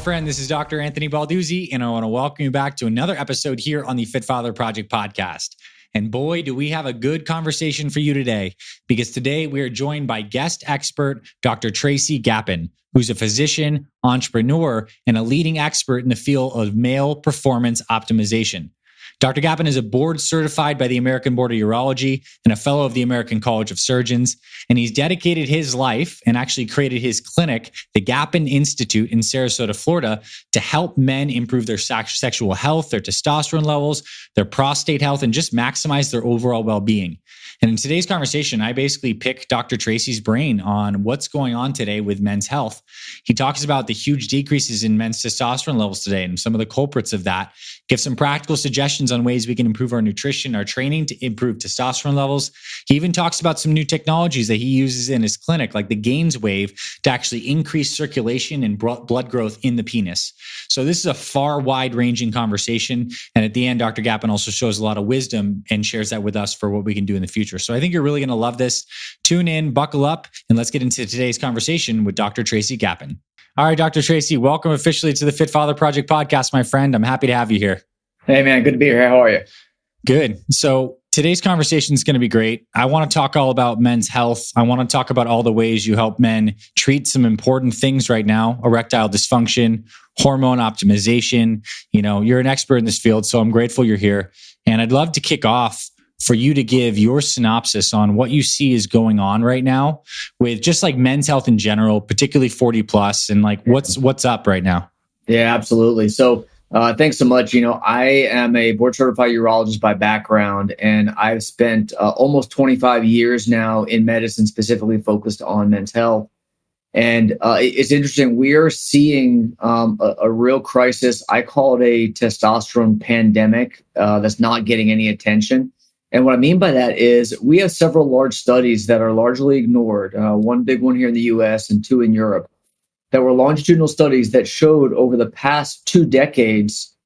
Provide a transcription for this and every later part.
friend. This is Dr. Anthony Balduzzi, and I want to welcome you back to another episode here on the Fit Father Project podcast. And boy, do we have a good conversation for you today, because today we are joined by guest expert, Dr. Tracy Gapin, who's a physician, entrepreneur, and a leading expert in the field of male performance optimization. Dr. Gapin is a board certified by the American Board of Urology and a fellow of the American College of Surgeons. And he's dedicated his life and actually created his clinic, the Gapin Institute in Sarasota, Florida, to help men improve their sexual health, their testosterone levels, their prostate health, and just maximize their overall well-being. And in today's conversation, I basically pick Dr. Tracy's brain on what's going on today with men's health. He talks about the huge decreases in men's testosterone levels today and some of the culprits of that, gives some practical suggestions on ways we can improve our nutrition, our training to improve testosterone levels. He even talks about some new technologies that he uses in his clinic, like the GAINSWave, to actually increase circulation and blood growth in the penis. So this is a far wide-ranging conversation. And at the end, Dr. Gapin also shows a lot of wisdom and shares that with us for what we can do in the future. So I think you're really going to love this. Tune in, buckle up, and let's get into today's conversation with Dr. Tracy Gapin. All right, Dr. Tracy, welcome officially to the Fit Father Project podcast, my friend. I'm happy to have you here. Hey, man. Good to be here. How are you? Good. So today's conversation is going to be great. I want to talk all about men's health. I want to talk about all the ways you help men treat some important things right now: erectile dysfunction, hormone optimization. You know, you're an expert in this field, so I'm grateful you're here. And I'd love to kick off for you to give your synopsis on what you see is going on right now with just like men's health in general, particularly 40 plus, and like what's up right now. Yeah, absolutely. So thanks so much. You know, I am a board certified urologist by background, and I've spent almost 25 years now in medicine, specifically focused on men's health. And it's interesting. We are seeing a real crisis. I call it a testosterone pandemic that's not getting any attention. And what I mean by that is we have several large studies that are largely ignored, one big one here in the US and two in Europe, that were longitudinal studies that showed over the past 2 decades,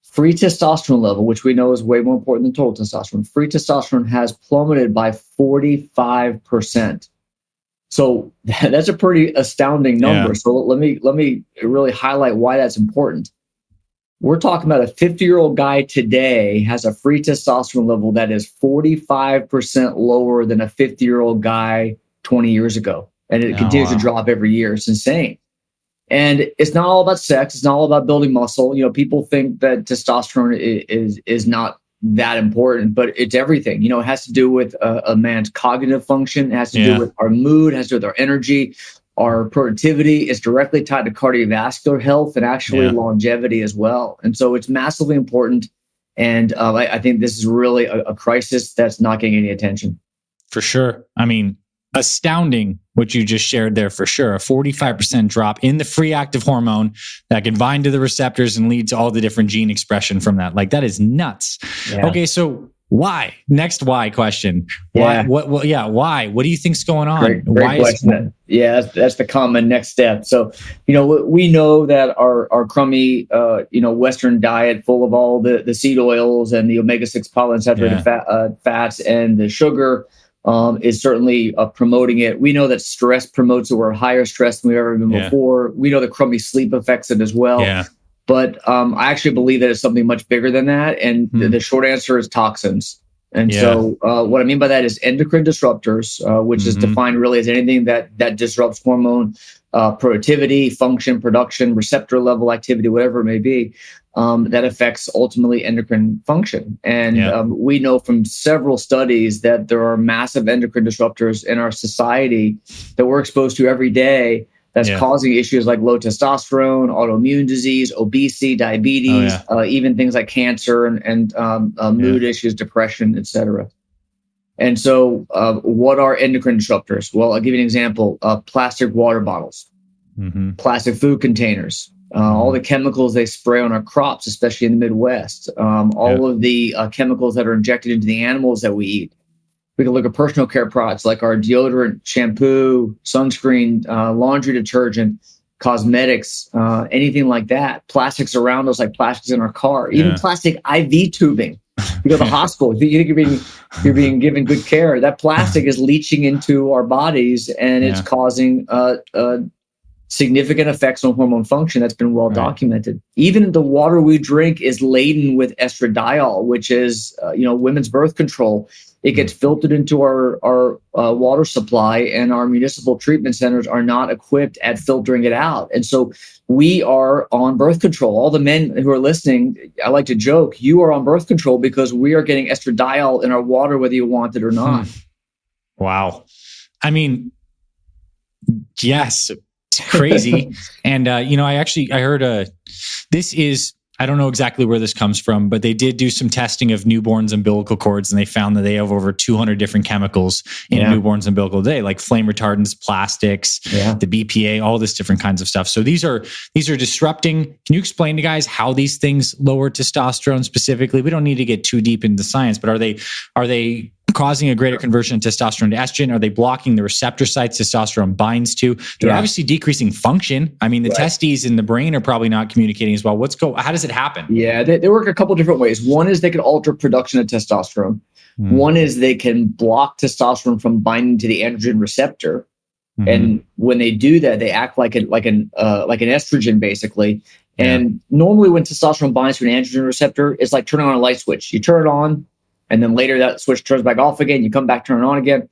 free testosterone level, which we know is way more important than total testosterone, free testosterone has plummeted by 45%. So that's a pretty astounding number. Yeah. So let me really highlight why that's important. We're talking about a 50-year-old guy today has a free testosterone level that is 45% lower than a 50-year-old guy 20 years ago. And it continues to drop every year. It's insane. And it's not all about sex. It's not all about building muscle. You know, people think that testosterone is not that important, but it's everything. You know, it has to do with a man's cognitive function. It has to do with our mood. It has to do with our energy. Our productivity is directly tied to cardiovascular health and actually longevity as well. And so it's massively important. And I think this is really a crisis that's not getting any attention. For sure. I mean, astounding what you just shared there, for sure. A 45% drop in the free active hormone that can bind to the receptors and lead to all the different gene expression from that. Like, that is nuts. Yeah. Okay, so why? Next why question. Why? Yeah. Why? What do you think's going on? Great question. That's the common next step. So, you know, we know that our crummy, Western diet full of all the seed oils and the omega-6 polyunsaturated fats and the sugar is certainly promoting it. We know that stress promotes it. We're higher stress than we've ever been before. We know that crummy sleep affects it as well. Yeah. But I actually believe that it's something much bigger than that. And the short answer is toxins. And so what I mean by that is endocrine disruptors, which is defined really as anything that disrupts hormone productivity, function, production, receptor level activity, whatever it may be, that affects ultimately endocrine function. And we know from several studies that there are massive endocrine disruptors in our society that we're exposed to every day that's causing issues like low testosterone, autoimmune disease, obesity, diabetes, even things like cancer and mood issues, depression, et cetera. And so what are endocrine disruptors? Well, I'll give you an example. Plastic water bottles, plastic food containers, all the chemicals they spray on our crops, especially in the Midwest, all of the chemicals that are injected into the animals that we eat. We can look at personal care products like our deodorant, shampoo, sunscreen, laundry detergent, cosmetics, anything like that. Plastics around us, like plastics in our car, even plastic IV tubing. You go to the hospital, you think you're being given good care. That plastic is leaching into our bodies, and it's causing significant effects on hormone function. That's been well documented. Even the water we drink is laden with estradiol, which is women's birth control. It gets filtered into our water supply, and our municipal treatment centers are not equipped at filtering it out. And so we are on birth control. All the men who are listening, I like to joke, you are on birth control because we are getting estradiol in our water, whether you want it or not. Wow. I mean, yes, it's crazy. And, I heard this is, I don't know exactly where this comes from, but they did do some testing of newborns' umbilical cords, and they found that they have over 200 different chemicals in a newborn's umbilical day, like flame retardants, plastics, the BPA, all this different kinds of stuff. So these are disrupting. Can you explain to guys how these things lower testosterone specifically? We don't need to get too deep into science, but are they causing a greater conversion of testosterone to estrogen? Are they blocking the receptor sites testosterone binds to? They're obviously decreasing function. I mean, the testes in the brain are probably not communicating as well. How does it happen? Yeah, they work a couple different ways. One is they can alter production of testosterone. One is they can block testosterone from binding to the androgen receptor. And when they do that, they act like an estrogen, basically. And normally when testosterone binds to an androgen receptor, it's like turning on a light switch. You turn it on, and then later that switch turns back off again. You come back, turn it on again.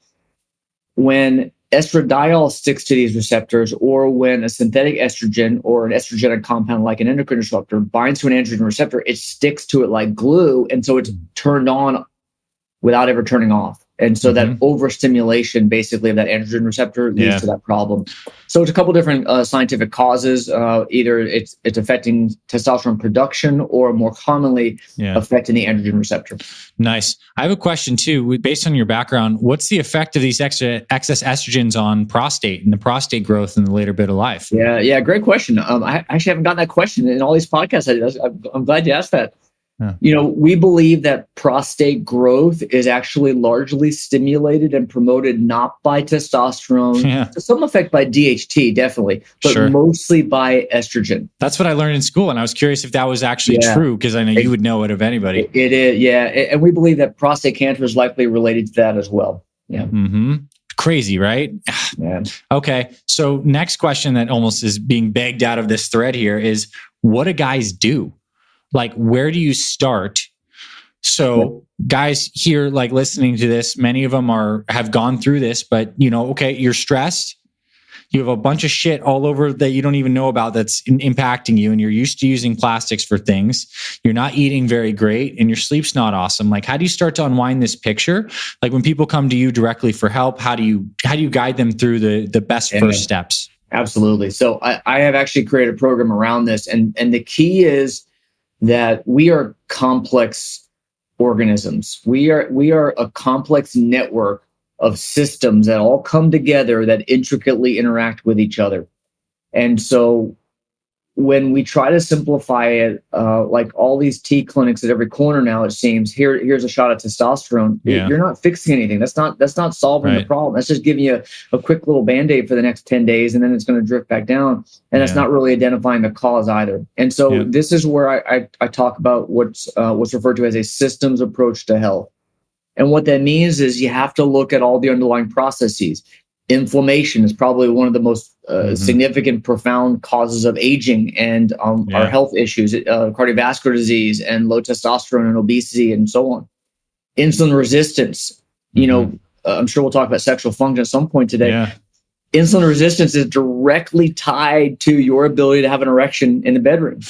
When estradiol sticks to these receptors, or when a synthetic estrogen or an estrogenic compound like an endocrine disruptor binds to an androgen receptor, it sticks to it like glue. And so it's turned on without ever turning off. And so that overstimulation basically of that androgen receptor leads to that problem. So it's a couple different scientific causes. Either it's affecting testosterone production, or more commonly affecting the androgen receptor. Nice. I have a question too. Based on your background, what's the effect of these excess estrogens on prostate and the prostate growth in the later bit of life? Yeah, great question. I actually haven't gotten that question in all these podcasts. I'm glad you asked that. We believe that prostate growth is actually largely stimulated and promoted not by testosterone, to some effect by DHT, definitely, but mostly by estrogen. That's what I learned in school, and I was curious if that was actually true, because I know you would know it of anybody. It is, and we believe that prostate cancer is likely related to that as well. Yeah. Crazy, right? Man. Okay, so next question that almost is being begged out of this thread here is, what do guys do? Like, where do you start? So guys here, like listening to this, many of them have gone through this, but okay, you're stressed. You have a bunch of shit all over that you don't even know about that's impacting you. And you're used to using plastics for things. You're not eating very great, and your sleep's not awesome. Like, how do you start to unwind this picture? Like, when people come to you directly for help, how do you guide them through the best first steps? Absolutely. So I have actually created a program around this. And the key is that we are complex organisms. We are a complex network of systems that all come together that intricately interact with each other. And so when we try to simplify it, like all these T clinics at every corner now, it seems, here's a shot of testosterone. You're not fixing anything. That's not solving the problem. That's just giving you a quick little Band-Aid for the next 10 days, and then it's going to drift back down. And that's not really identifying the cause either. And so this is where I talk about what's referred to as a systems approach to health. And what that means is you have to look at all the underlying processes. Inflammation is probably one of the most significant, profound causes of aging and our health issues, cardiovascular disease and low testosterone and obesity and so on. Insulin resistance, I'm sure we'll talk about sexual function at some point today. Yeah. Insulin resistance is directly tied to your ability to have an erection in the bedroom.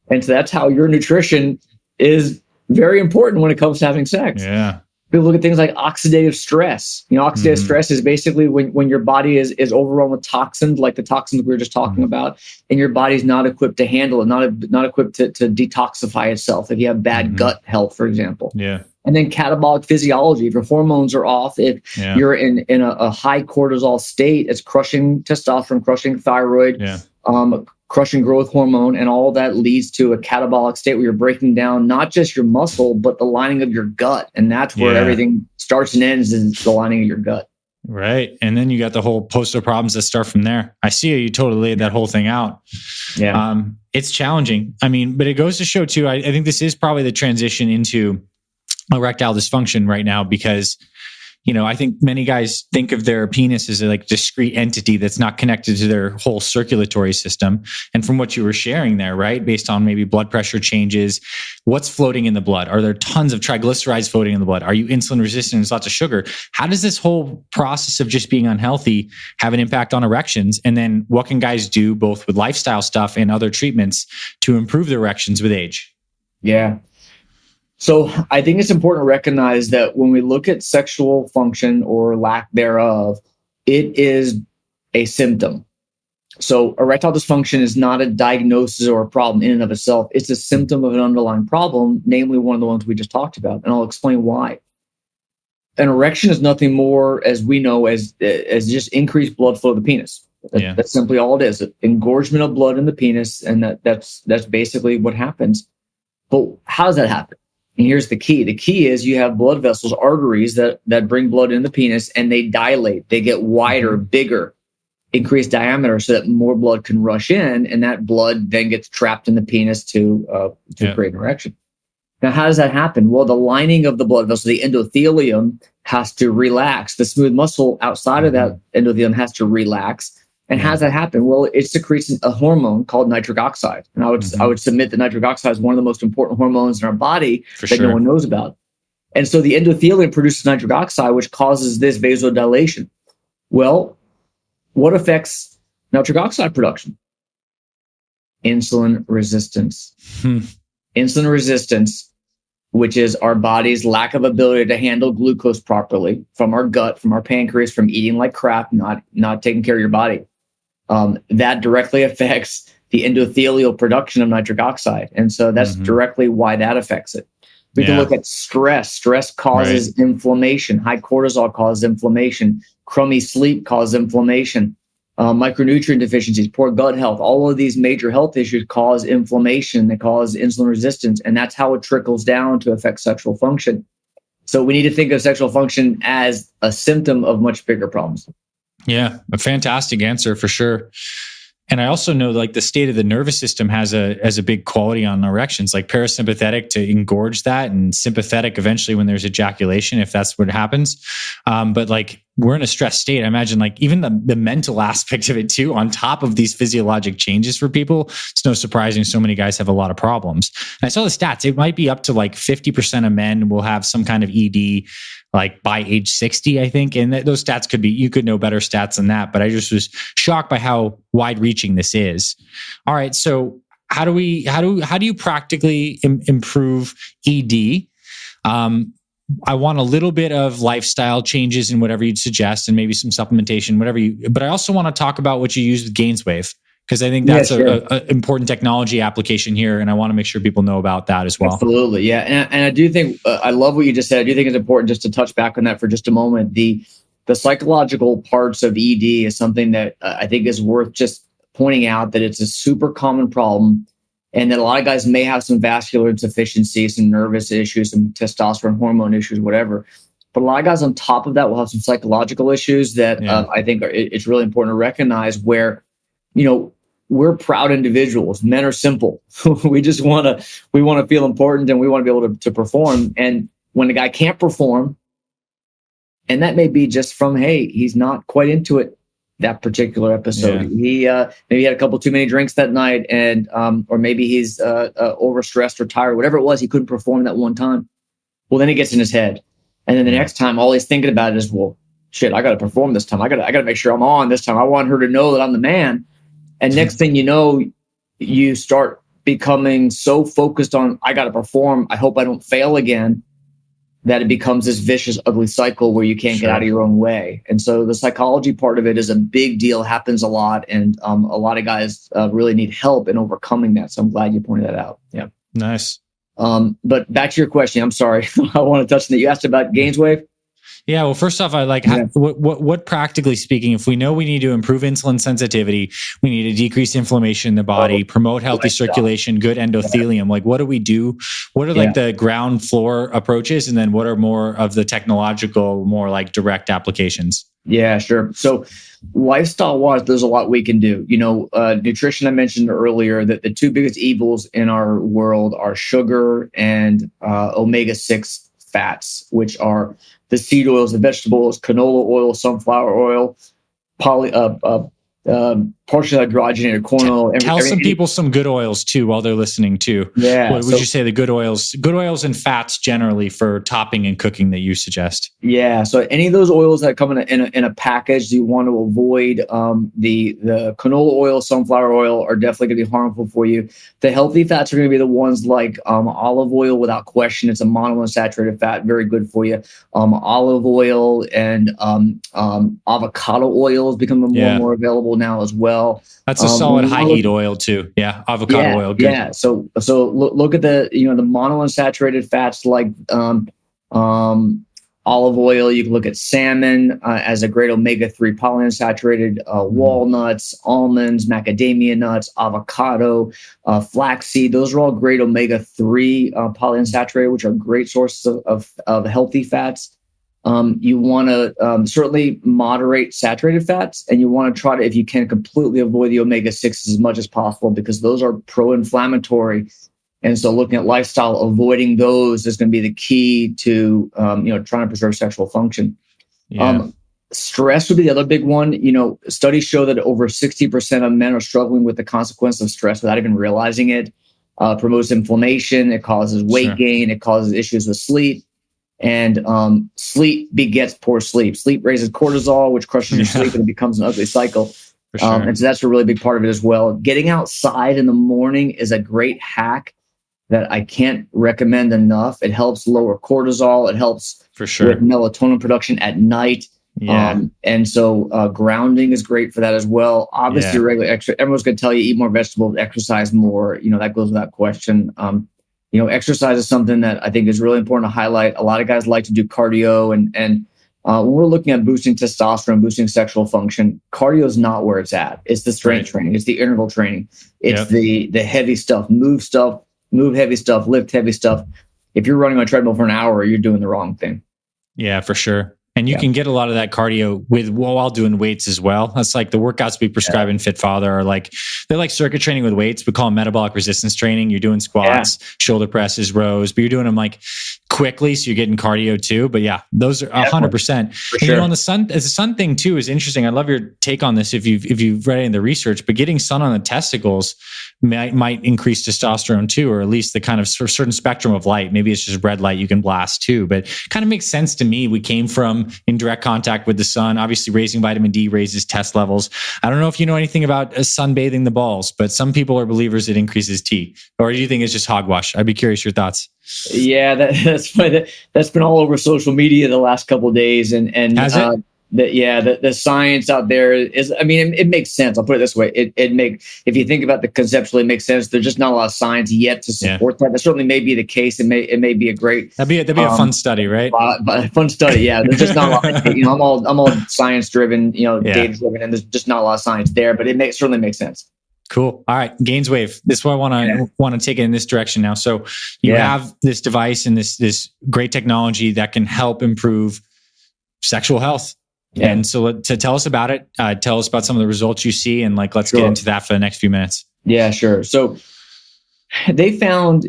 And so that's how your nutrition is very important when it comes to having sex. Yeah. People look at things like oxidative stress. Oxidative stress is basically when your body is overrun with toxins, like the toxins we were just talking about, and your body's not equipped to handle it, not equipped to detoxify itself. If you have bad gut health, for example. Yeah. And then catabolic physiology. If your hormones are off, if you're in a high cortisol state, it's crushing testosterone, crushing thyroid, crushing growth hormone, and all that leads to a catabolic state where you're breaking down not just your muscle, but the lining of your gut. And that's where everything starts and ends, is the lining of your gut. Right. And then you got the whole host of problems that start from there. I see you totally laid that whole thing out. Yeah. It's challenging. I mean, but it goes to show too, I think this is probably the transition into erectile dysfunction right now, because I think many guys think of their penis as a like discrete entity that's not connected to their whole circulatory system. And from what you were sharing there, right, based on maybe blood pressure changes, what's floating in the blood? Are there tons of triglycerides floating in the blood? Are you insulin resistant? There's lots of sugar. How does this whole process of just being unhealthy have an impact on erections? And then what can guys do both with lifestyle stuff and other treatments to improve their erections with age? Yeah. So I think it's important to recognize that when we look at sexual function or lack thereof, it is a symptom. So erectile dysfunction is not a diagnosis or a problem in and of itself. It's a symptom of an underlying problem, namely one of the ones we just talked about. And I'll explain why. An erection is nothing more, as we know, as just increased blood flow to the penis. That's simply all it is. Engorgement of blood in the penis. And that's basically what happens. But how does that happen? And here's the key. The key is you have blood vessels, arteries that bring blood in the penis, and they dilate. They get wider, bigger, increased diameter so that more blood can rush in, and that blood then gets trapped in the penis to create an erection. Now, how does that happen? Well, the lining of the blood vessel, the endothelium, has to relax. The smooth muscle outside of that endothelium has to relax. And how does that happen? Well, it secretes a hormone called nitric oxide. And I would submit that nitric oxide is one of the most important hormones in our body no one knows about. And so the endothelium produces nitric oxide, which causes this vasodilation. Well, what affects nitric oxide production? Insulin resistance. Insulin resistance, which is our body's lack of ability to handle glucose properly from our gut, from our pancreas, from eating like crap, not taking care of your body. That directly affects the endothelial production of nitric oxide. And so that's directly why that affects it. We can look at stress. Stress causes inflammation. High cortisol causes inflammation. Crummy sleep causes inflammation. Micronutrient deficiencies, poor gut health. All of these major health issues cause inflammation. They cause insulin resistance. And that's how it trickles down to affect sexual function. So we need to think of sexual function as a symptom of much bigger problems. Yeah, a fantastic answer for sure. And I also know like the state of the nervous system has a big quality on erections, like parasympathetic to engorge that, and sympathetic eventually when there's ejaculation, if that's what happens. But like we're in a stress state. I imagine like even the mental aspect of it too, on top of these physiologic changes for people, it's no surprising so many guys have a lot of problems. And I saw the stats. It might be up to like 50% of men will have some kind of ED like by age 60, I think. And those stats could be, you could know better stats than that, but I just was shocked by how wide reaching this is. All right. So how do you practically improve ED? I want a little bit of lifestyle changes in whatever you'd suggest, and maybe some supplementation, but I also want to talk about what you use with GAINSWave, because I think that's an important technology application here. And I want to make sure people know about that as well. Absolutely. Yeah. And I do think, I love what you just said. I do think it's important just to touch back on that for just a moment. The psychological parts of ED is something that I think is worth just pointing out, that it's a super common problem, and that a lot of guys may have some vascular insufficiency, some nervous issues, some testosterone hormone issues, whatever. But a lot of guys on top of that will have some psychological issues that I think it's really important to recognize, where, we're proud individuals. Men are simple. We want to feel important, and we want to be able to perform. And when a guy can't perform, and that may be just from, hey, he's not quite into it that particular episode. He maybe had a couple too many drinks that night, and or maybe he's overstressed or tired, whatever it was, he couldn't perform that one time. Well, then it gets in his head, and then the next time, all he's thinking about is, well, shit, I got to perform this time. I got to make sure I'm on this time. I want her to know that I'm the man. And next thing you know, you start becoming so focused on, I got to perform, I hope I don't fail again, that it becomes this vicious, ugly cycle where you can't get out of your own way. And so the psychology part of it is a big deal, happens a lot. And a lot of guys really need help in overcoming that. So I'm glad you pointed that out. Yeah. Nice. But back to your question. I'm sorry. I want to touch on that. You asked about GAINSWave. Yeah. Well, first off, I like what practically speaking, if we know we need to improve insulin sensitivity, we need to decrease inflammation in the body, promote healthy circulation, good endothelium. Like, what do we do? What are like the ground floor approaches? And then what are more of the technological, more like direct applications? Yeah, sure. So lifestyle wise, there's a lot we can do. Nutrition, I mentioned earlier that the two biggest evils in our world are sugar and omega-6 fats, which are the seed oils, the vegetable oils, canola oil, sunflower oil, partially hydrogenated corn oil. Tell some people some good oils too while they're listening too. Yeah. What would you say the good oils and fats generally for topping and cooking that you suggest? Yeah. So any of those oils that come in a package, you want to avoid. The canola oil, sunflower oil are definitely going to be harmful for you. The healthy fats are going to be the ones like olive oil, without question. It's a monounsaturated fat, very good for you. Olive oil and avocado oils becoming more and more available now as well. That's a solid high heat oil too. Yeah, avocado oil. Good. Yeah. So look at the monounsaturated fats like olive oil. You can look at salmon as a great omega-3 polyunsaturated, walnuts, almonds, macadamia nuts, avocado, flaxseed. Those are all great omega-3 polyunsaturated, which are great sources of healthy fats. You want to certainly moderate saturated fats, and you want to try to, if you can, completely avoid the omega-6s as much as possible, because those are pro-inflammatory. And so looking at lifestyle, avoiding those is going to be the key to, trying to preserve sexual function. Yeah. Stress would be the other big one. Studies show that over 60% of men are struggling with the consequence of stress without even realizing it. Promotes inflammation. It causes weight gain. It causes issues with sleep. And sleep begets poor sleep. Sleep raises cortisol, which crushes your sleep, and it becomes an ugly cycle. And so that's a really big part of it as well. Getting outside in the morning is a great hack that I can't recommend enough. It helps lower cortisol. It helps with melatonin production at night. Yeah. And so grounding is great for that as well. Obviously, regular exercise. Everyone's going to tell you eat more vegetables, exercise more. That goes without question. Exercise is something that I think is really important to highlight. A lot of guys like to do cardio, and when we're looking at boosting testosterone, boosting sexual function, cardio is not where it's at. It's the strength training. It's the interval training. It's the heavy stuff, move heavy stuff, lift heavy stuff. If you're running on a treadmill for an hour, you're doing the wrong thing. Yeah, for sure. And you can get a lot of that cardio while doing weights as well. That's like the workouts we prescribe in Fit Father are they're like circuit training with weights. We call them metabolic resistance training. You're doing squats, shoulder presses, rows, but you're doing them quickly, so you're getting cardio too. But those are 100%. And on the sun thing too is interesting. I love your take on this if you've read any of the research. But getting sun on the testicles might increase testosterone too, or at least the kind of certain spectrum of light. Maybe it's just red light you can blast too. But kind of makes sense to me. We came from in direct contact with the sun. Obviously, raising vitamin D raises test levels. I don't know if you know anything about sunbathing the balls, but some people are believers it increases T. Or do you think it's just hogwash? I'd be curious your thoughts. Yeah, that's been all over social media the last couple of days, and has it? The science out there is, it makes sense. I'll put it this way. If you think about the conceptually, it makes sense. There's just not a lot of science yet to support that. That certainly may be the case. It may be a great, that'd be a fun study, right? Fun study. Yeah. There's just not a lot, I'm all science driven, data driven, and there's just not a lot of science there, but it certainly makes sense. Cool. All right. GAINSWave. This is what I want to take it in this direction now. So you have this device and this great technology that can help improve sexual health. Yeah. And so to tell us about it, tell us about some of the results you see, and let's get into that for the next few minutes. Yeah, sure. So they found,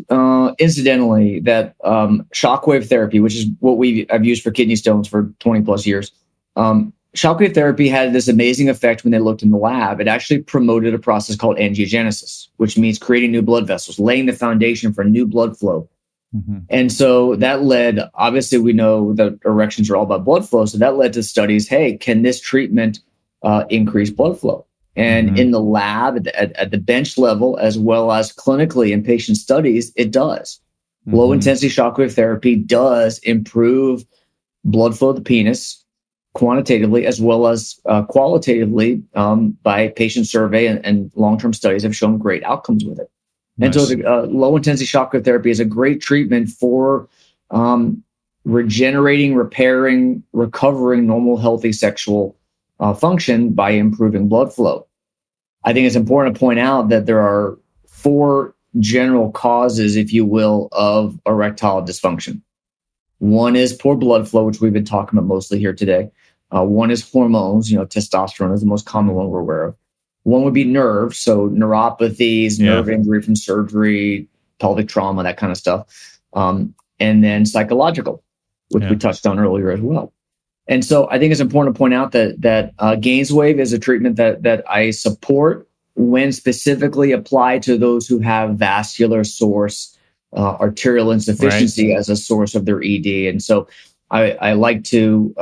incidentally, that shockwave therapy, which is what I've used for kidney stones for 20 plus years, shockwave therapy had this amazing effect when they looked in the lab. It actually promoted a process called angiogenesis, which means creating new blood vessels, laying the foundation for new blood flow. Mm-hmm. And so that led, obviously we know that erections are all about blood flow. So that led to studies, hey, can this treatment increase blood flow? And in the lab at the bench level, as well as clinically in patient studies, it does. Low intensity shockwave therapy does improve blood flow to the penis quantitatively as well as qualitatively by patient survey, and long-term studies have shown great outcomes with it. Nice. And so the low-intensity shockwave therapy is a great treatment for regenerating, repairing, recovering normal, healthy sexual function by improving blood flow. I think it's important to point out that there are 4 general causes, if you will, of erectile dysfunction. One is poor blood flow, which we've been talking about mostly here today. One is hormones. Testosterone is the most common one we're aware of. One would be nerves, so neuropathies, nerve injury from surgery, pelvic trauma, that kind of stuff. And then psychological. which we touched on earlier as well. And so I think it's important to point out that GAINSWave is a treatment that I support when specifically applied to those who have vascular source, arterial insufficiency as a source of their ED. And so I like to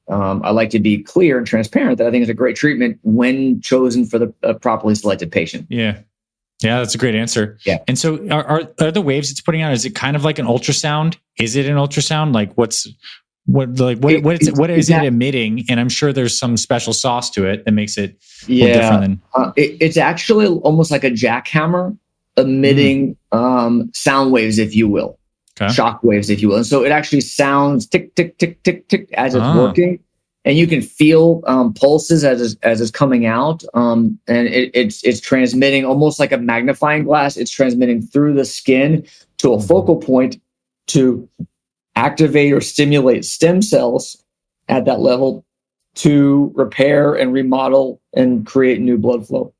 be clear and transparent that I think it's a great treatment when chosen for the properly selected patient. Yeah. Yeah, that's a great answer. Yeah. And so are the waves it's putting out, is it kind of like an ultrasound? Is it an ultrasound? Like what is it emitting? And I'm sure there's some special sauce to it that makes it different than it's actually almost like a jackhammer emitting sound waves, if you will. Okay. Shock waves, if you will. And so it actually sounds tick, tick, tick, tick, tick as it's working. And you can feel pulses as it's coming out. And it's transmitting almost like a magnifying glass. It's transmitting through the skin to a focal point to activate or stimulate stem cells at that level to repair and remodel and create new blood flow.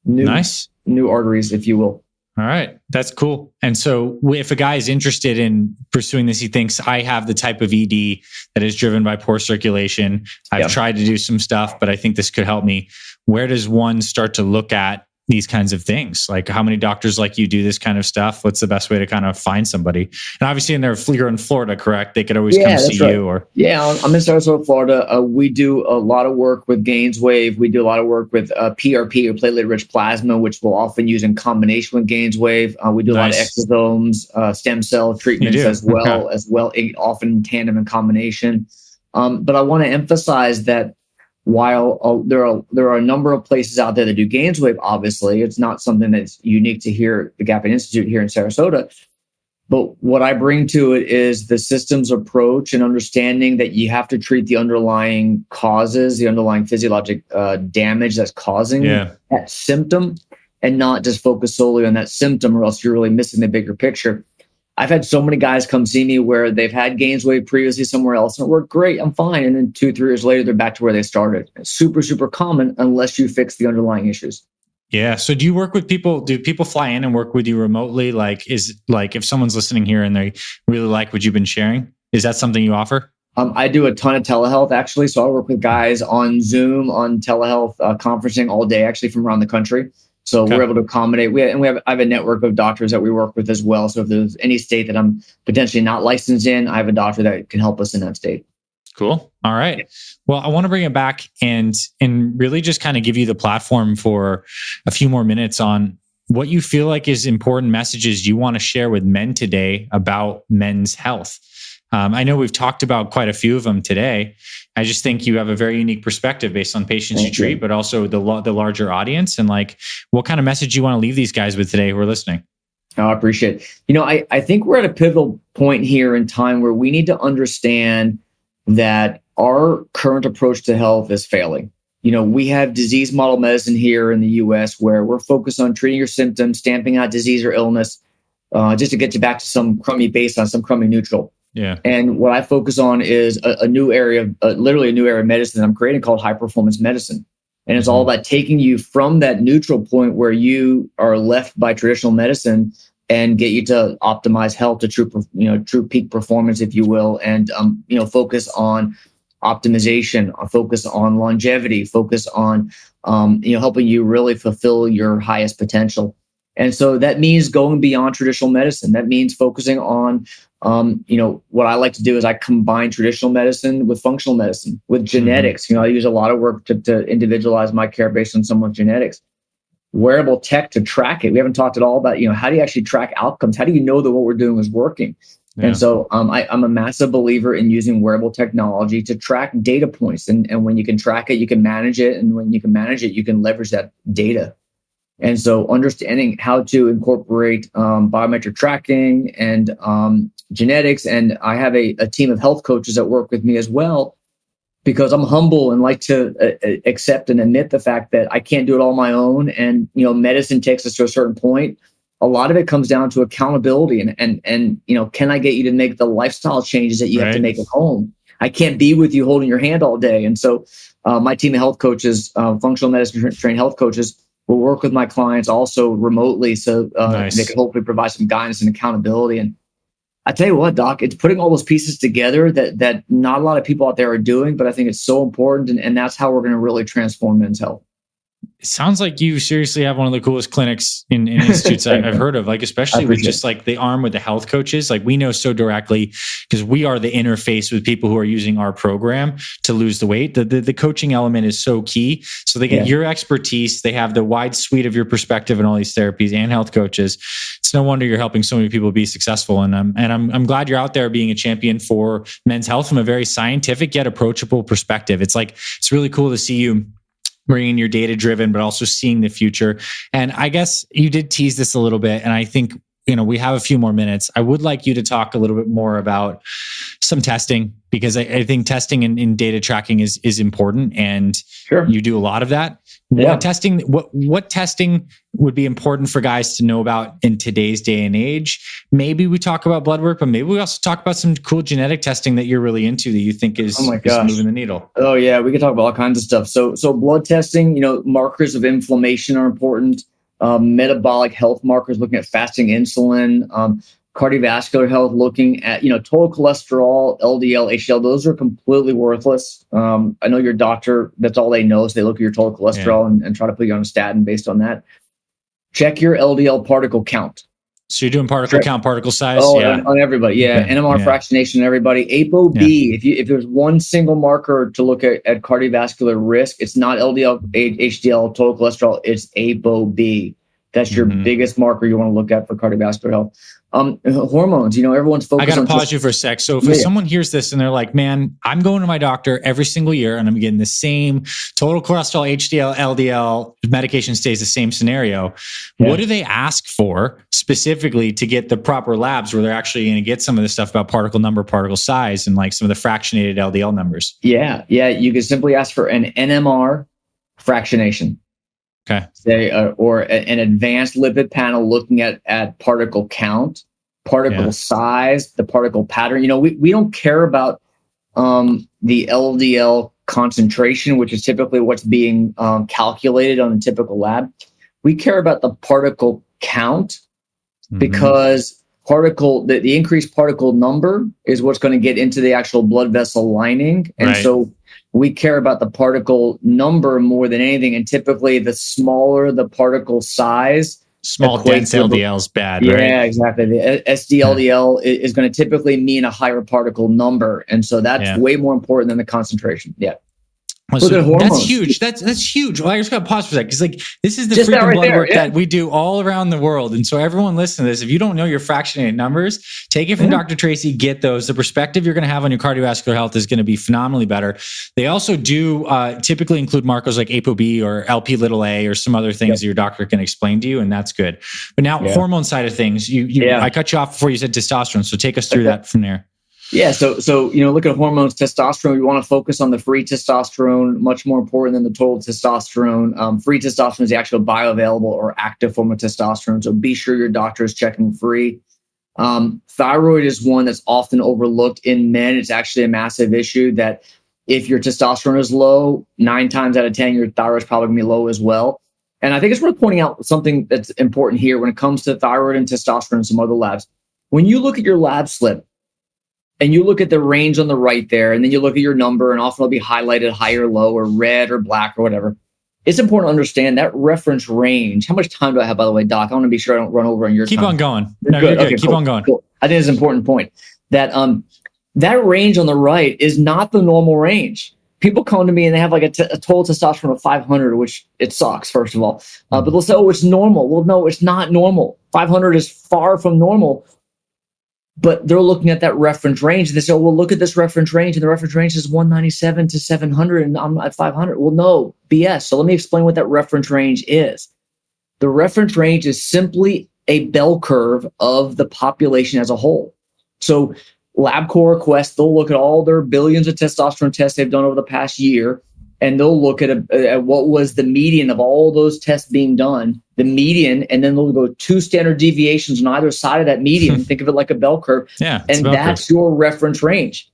New arteries, if you will. All right. That's cool. And so if a guy is interested in pursuing this, he thinks I have the type of ED that is driven by poor circulation. I've tried to do some stuff, but I think this could help me. Where does one start to look at these kinds of things? Like how many doctors like you do this kind of stuff? What's the best way to kind of find somebody? And obviously you're in Florida, correct? They could always come see you or. Yeah, I'm in Sarasota, Florida. We do a lot of work with GAINSWave. We do a lot of work with PRP or platelet-rich plasma, which we'll often use in combination with GAINSWave. We do a lot of exosomes, stem cell treatments as well, often in tandem and combination. But I want to emphasize that while there are a number of places out there that do GAINSWave, obviously, it's not something that's unique to here, the Gapin Institute here in Sarasota. But what I bring to it is the systems approach and understanding that you have to treat the underlying causes, the underlying physiologic damage that's causing that symptom, and not just focus solely on that symptom, or else you're really missing the bigger picture. I've had so many guys come see me where they've had GAINSWave previously somewhere else and it worked great, I'm fine. And then 2-3 years later, they're back to where they started. It's super, super common unless you fix the underlying issues. Yeah. So do you work with people? Do people fly in and work with you remotely? Like, if someone's listening here and they really like what you've been sharing, is that something you offer? I do a ton of telehealth, actually. So I work with guys on Zoom, on telehealth conferencing all day, actually, from around the country. So we're able to accommodate. I have a network of doctors that we work with as well. So if there's any state that I'm potentially not licensed in, I have a doctor that can help us in that state. Cool. All right. Well, I want to bring it back and really just kind of give you the platform for a few more minutes on what you feel like is important messages you want to share with men today about men's health. I know we've talked about quite a few of them today. I just think you have a very unique perspective based on patients you treat, but also the larger audience, and like what kind of message you want to leave these guys with today who are listening. Oh, I appreciate it. I think we're at a pivotal point here in time where we need to understand that our current approach to health is failing. We have disease model medicine here in the US where we're focused on treating your symptoms, stamping out disease or illness, just to get you back to some crummy baseline, some crummy neutral. Yeah. And what I focus on is a new area, literally a new area of medicine that I'm creating called high performance medicine. And it's all about taking you from that neutral point where you are left by traditional medicine and get you to optimize health to true peak performance, if you will. And, focus on optimization, focus on longevity, focus on, helping you really fulfill your highest potential. And so that means going beyond traditional medicine. That means focusing on, what I like to do is I combine traditional medicine with functional medicine, with genetics. I use a lot of work to individualize my care based on someone's genetics. Wearable tech to track it. We haven't talked at all about, how do you actually track outcomes? How do you know that what we're doing is working? Yeah. And so I'm a massive believer in using wearable technology to track data points. And when you can track it, you can manage it. And when you can manage it, you can leverage that data. And so understanding how to incorporate biometric tracking and genetics. And I have a team of health coaches that work with me as well, because I'm humble and like to accept and admit the fact that I can't do it all on my own. And, medicine takes us to a certain point. A lot of it comes down to accountability and can I get you to make the lifestyle changes that you have to make at home? I can't be with you holding your hand all day. And so my team of health coaches, functional medicine trained health coaches, will work with my clients also remotely. So they can hopefully provide some guidance and accountability. And I tell you what, Doc, it's putting all those pieces together that not a lot of people out there are doing, but I think it's so important. And that's how we're going to really transform men's health. It sounds like you seriously have one of the coolest clinics in institutes I've heard of, like, especially with just like the arm with the health coaches. Like, we know so directly because we are the interface with people who are using our program to lose the weight. The coaching element is so key. So they get your expertise. They have the wide suite of your perspective and all these therapies and health coaches. It's no wonder you're helping so many people be successful. And I'm glad you're out there being a champion for men's health from a very scientific yet approachable perspective. It's really cool to see you bringing your data driven, but also seeing the future. And I guess you did tease this a little bit. And I think, we have a few more minutes. I would like you to talk a little bit more about some testing, because I think testing and data tracking is important. And you do a lot of that. Yeah. What testing would be important for guys to know about in today's day and age? Maybe we talk about blood work, but maybe we also talk about some cool genetic testing that you're really into that you think is moving the needle. Oh yeah, we can talk about all kinds of stuff. So blood testing, markers of inflammation are important. Metabolic health markers, looking at fasting insulin, cardiovascular health, looking at, total cholesterol, LDL, HDL, those are completely worthless. I know your doctor, that's all they know is they look at your total cholesterol and try to put you on a statin based on that. Check your LDL particle count. So you're doing particle count, particle size? Oh, on everybody. Yeah. NMR fractionation on everybody. ApoB, if there's one single marker to look at cardiovascular risk, it's not LDL, HDL, total cholesterol, it's ApoB. That's your biggest marker you want to look at for cardiovascular health. Hormones, everyone's focused on. I got to pause you for a sec. So if someone hears this and they're like, man, I'm going to my doctor every single year and I'm getting the same total cholesterol, HDL, LDL, medication stays the same scenario. What do they ask for specifically to get the proper labs where they're actually going to get some of the stuff about particle number, particle size, and like some of the fractionated LDL numbers? Yeah. You can simply ask for an NMR fractionation. Okay. Or an advanced lipid panel looking at particle count, particle size, the particle pattern. We don't care about the LDL concentration, which is typically what's being calculated on a typical lab. We care about the particle count because the increased particle number is what's going to get into the actual blood vessel lining. And so we care about the particle number more than anything. And typically the smaller the particle size, small dense LDL is bad, right? Yeah, exactly. The SDLDL is going to typically mean a higher particle number. And so that's way more important than the concentration. Yeah. Well, so that's huge. That's huge. Well, I just got to pause for a second because this is the freaking blood work that we do all around the world. And so everyone listen to this. If you don't know your fractionated numbers, take it from Dr. Tracy, get those. The perspective you're going to have on your cardiovascular health is going to be phenomenally better. They also do typically include markers like ApoB or Lp(a) or some other things that your doctor can explain to you, and that's good. But now hormone side of things, I cut you off before you said testosterone. So take us through that from there. Yeah. So, look at hormones, testosterone. We want to focus on the free testosterone, much more important than the total testosterone. Free testosterone is the actual bioavailable or active form of testosterone. So be sure your doctor is checking free. Thyroid is one that's often overlooked in men. It's actually a massive issue that if your testosterone is low, 9 times out of 10, your thyroid is probably going to be low as well. And I think it's worth pointing out something that's important here when it comes to thyroid and testosterone and some other labs. When you look at your lab slip, and you look at the range on the right there, and then you look at your number, and often it'll be highlighted high or low or red or black or whatever. It's important to understand that reference range. How much time do I have, by the way, Doc? I want to be sure I don't run over on your time. Keep on going. No, you're good. Okay, Keep on going. Cool. I think it's an important point that that range on the right is not the normal range. People come to me and they have like a total testosterone of 500, which it sucks, first of all. But they'll say, oh, it's normal. Well, no, it's not normal. 500 is far from normal. But they're looking at that reference range and they say, oh, well, look at this reference range. And the reference range is 197 to 700 and I'm at 500. Well, no, BS. So let me explain what that reference range is. The reference range is simply a bell curve of the population as a whole. So LabCorp, Quest, they'll look at all their billions of testosterone tests they've done over the past year. And they'll look at what was the median of all those tests being done, the median, and then they'll go 2 standard deviations on either side of that median. Think of it like a bell curve. Yeah, and that's your reference range.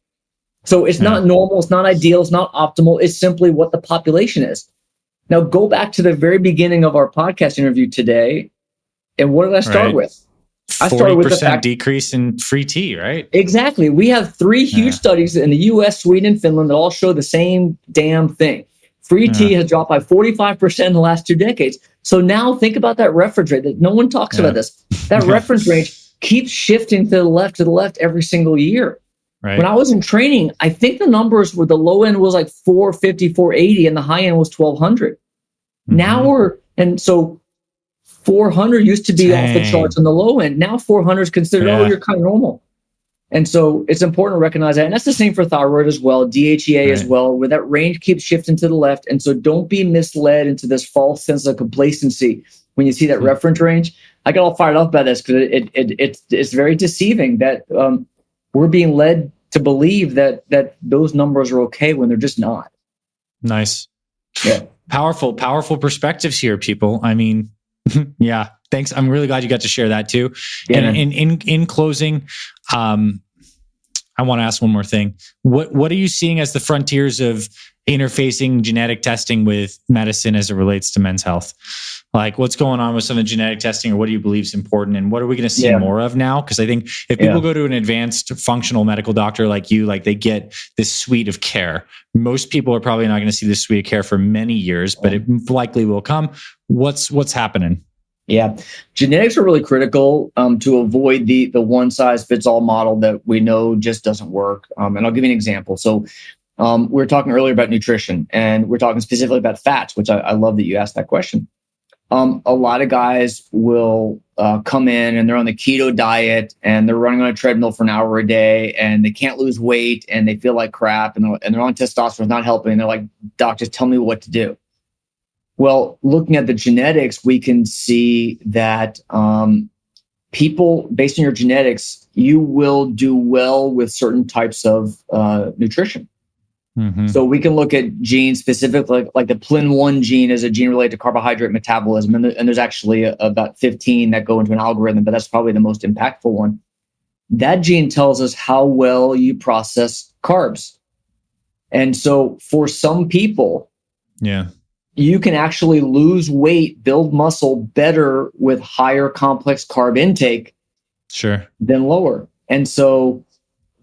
So it's not normal, it's not ideal, it's not optimal. It's simply what the population is. Now go back to the very beginning of our podcast interview today. And what did I start with? I started with the fact decrease in free T, right? Exactly. We have 3 huge studies in the US, Sweden, and Finland that all show the same damn thing. Free T has dropped by 45% in the last 2 decades. So now think about that reference rate. That no one talks about this. That reference range keeps shifting to the left every single year. Right. When I was in training, I think the numbers were the low end was like 450, 480, and the high end was 1200. Now so 400 used to be off the charts on the low end. Now 400 is considered, you're kind of normal. And so it's important to recognize that. And that's the same for thyroid as well, DHEA as well, where that range keeps shifting to the left. And so don't be misled into this false sense of complacency when you see that reference range. I get all fired up by this because it's very deceiving that we're being led to believe that those numbers are okay when they're just not. Nice. Yeah. Powerful perspectives here, people. I mean, yeah, thanks. I'm really glad you got to share that too. Yeah, and in closing, I want to ask one more thing. What are you seeing as the frontiers of interfacing genetic testing with medicine as it relates to men's health? Like, what's going on with some of the genetic testing, or what do you believe is important, and what are we going to see more of now? Because I think if people go to an advanced functional medical doctor like you, like they get this suite of care. Most people are probably not going to see this suite of care for many years, but it likely will come. What's happening? Yeah, genetics are really critical to avoid the one size fits all model that we know just doesn't work. And I'll give you an example. So we were talking earlier about nutrition, and we're talking specifically about fats, which I love that you asked that question. A lot of guys will come in and they're on the keto diet and they're running on a treadmill for an hour a day and they can't lose weight and they feel like crap and they're on testosterone, it's not helping. And they're like, doc, just tell me what to do. Well, looking at the genetics, we can see that people, based on your genetics, you will do well with certain types of nutrition. So we can look at genes specifically, like the PLIN1 gene is a gene related to carbohydrate metabolism. And there's actually about 15 that go into an algorithm, but that's probably the most impactful one. That gene tells us how well you process carbs. And so for some people, you can actually lose weight, build muscle better with higher complex carb intake than lower. And so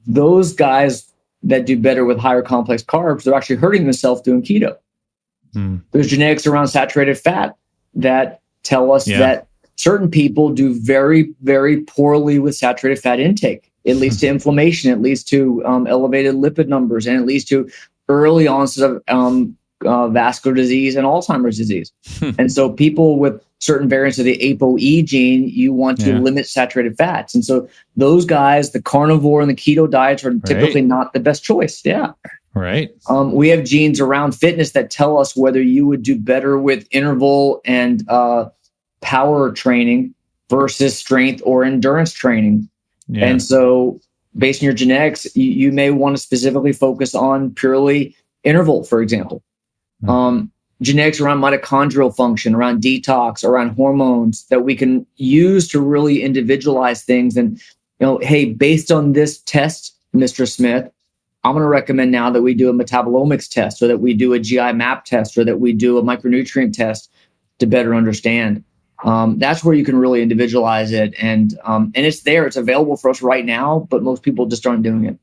those guys that do better with higher complex carbs, they're actually hurting themselves doing keto. There's genetics around saturated fat that tell us that certain people do very, very poorly with saturated fat intake. It leads to inflammation, it leads to elevated lipid numbers, and it leads to early onset of vascular disease and Alzheimer's disease. And so people with certain variants of the ApoE gene, you want to limit saturated fats. And so those guys, the carnivore and the keto diets are typically not the best choice. We have genes around fitness that tell us whether you would do better with interval and power training versus strength or endurance training. And so based on your genetics, you may want to specifically focus on purely interval, for example. Genetics around mitochondrial function, around detox, around hormones that we can use to really individualize things. And, hey, based on this test, Mr. Smith, I'm going to recommend now that we do a metabolomics test, or that we do a GI map test, or that we do a micronutrient test to better understand. That's where you can really individualize it. And it's there, it's available for us right now, but most people just aren't doing it.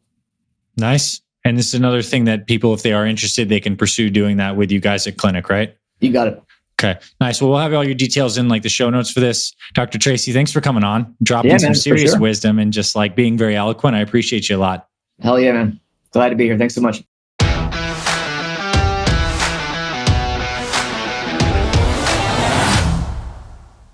Nice. And this is another thing that people, if they are interested, they can pursue doing that with you guys at clinic, right? You got it. Okay, nice. Well, we'll have all your details in like the show notes for this. Dr. Tracy, thanks for coming on, dropping some serious wisdom and just like being very eloquent. I appreciate you a lot. Hell yeah, man. Glad to be here. Thanks so much.